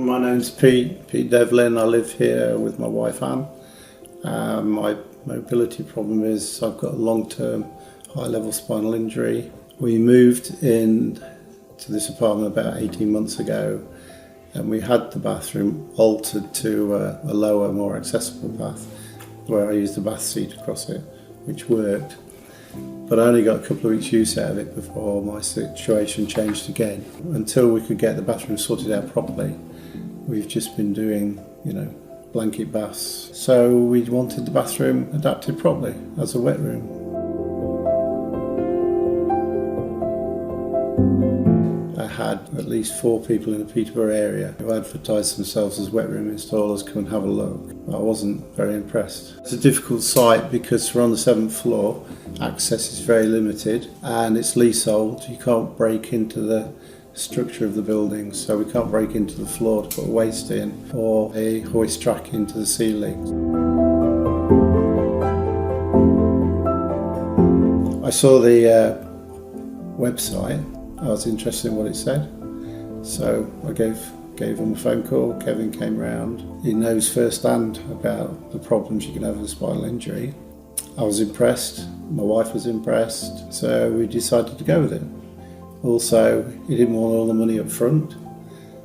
My name's Pete Devlin. I live here with my wife Anne. My mobility problem is I've got a long-term high-level spinal injury. We moved in to this apartment about 18 months ago, and we had the bathroom altered to a lower, more accessible bath where I used the bath seat across it, which worked. But I only got a couple of weeks use out of it before my situation changed again. Until we could get the bathroom sorted out properly, we've just been doing, blanket baths. So we wanted the bathroom adapted properly as a wet room. I had at least 4 people in the Peterborough area who advertised themselves as wet room installers, come and have a look. I wasn't very impressed. It's a difficult site because we're on the 7th floor, access is very limited and it's leasehold. You can't break into the structure of the building, so we can't break into the floor to put a waste in or a hoist track into the ceiling. I saw the website. I was interested in what it said, so I gave him a phone call. Kevin came round. He knows firsthand about the problems you can have with a spinal injury. I was impressed, my wife was impressed, so we decided to go with it. Also, he didn't want all the money up front,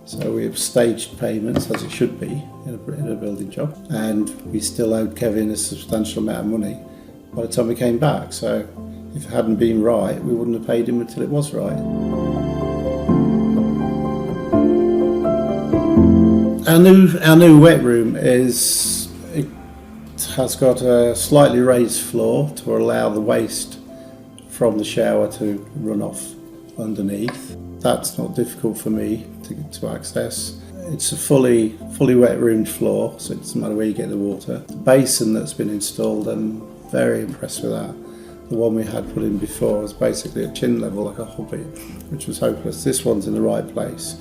so we have staged payments, as it should be in a building job, and we still owed Kevin a substantial amount of money by the time we came back, so if it hadn't been right, we wouldn't have paid him until it was right. Our new wet room has got a slightly raised floor to allow the waste from the shower to run off underneath. That's not difficult for me to access. It's a fully wet roomed floor, so it doesn't matter where you get the water. The basin that's been installed, I'm very impressed with that. The one we had put in before was basically at chin level, like a hobbit, which was hopeless. This one's in the right place.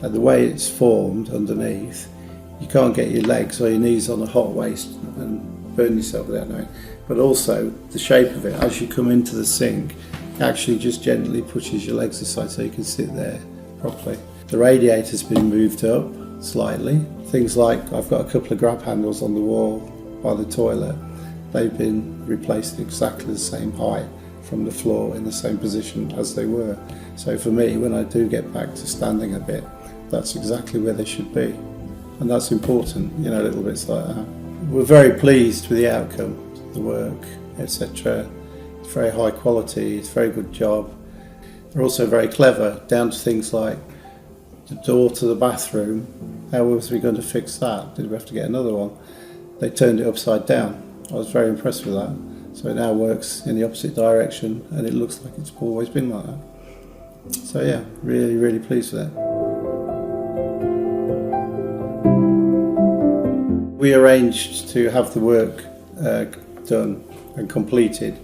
And the way it's formed underneath, you can't get your legs or your knees on a hot waste and burn yourself without knowing. But also, the shape of it, as you come into the sink, actually just gently pushes your legs aside so you can sit there properly. The radiator's been moved up slightly. Things like, I've got a couple of grab handles on the wall by the toilet. They've been replaced exactly the same height from the floor in the same position as they were. So for me, when I do get back to standing a bit, that's exactly where they should be. And that's important, little bits like that. We're very pleased with the outcome, the work, etc. It's very high quality, it's a very good job. They're also very clever, down to things like the door to the bathroom. How was we going to fix that? Did we have to get another one? They turned it upside down. I was very impressed with that. So it now works in the opposite direction and it looks like it's always been like that. So yeah, really, really pleased with it. We arranged to have the work done and completed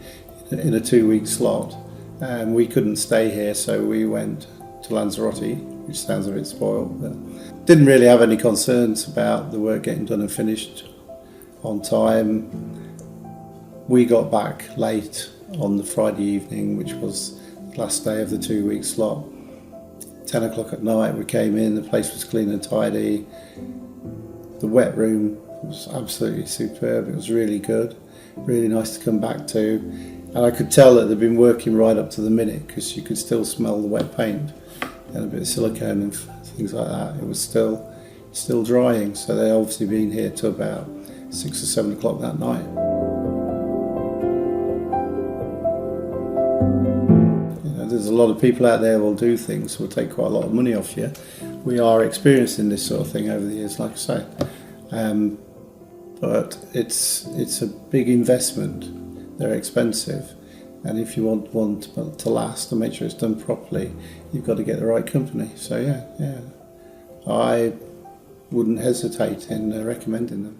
in a 2-week slot, and we couldn't stay here, so we went to Lanzarote, which sounds a bit spoiled, but didn't really have any concerns about the work getting done and finished on time. We got back late on the Friday evening, which was the last day of the 2-week slot. 10 o'clock at night we came in, the place was clean and tidy. The wet room was absolutely superb, it was really good, really nice to come back to. And I could tell that they'd been working right up to the minute because you could still smell the wet paint and a bit of silicone and things like that. It was still drying, so they'd obviously been here till about 6 or 7 o'clock that night. There's a lot of people out there who will do things that will take quite a lot of money off you. We are experiencing this sort of thing over the years, like I say. But it's a big investment. They're expensive. And if you want one to last and make sure it's done properly, you've got to get the right company. So yeah, I wouldn't hesitate in recommending them.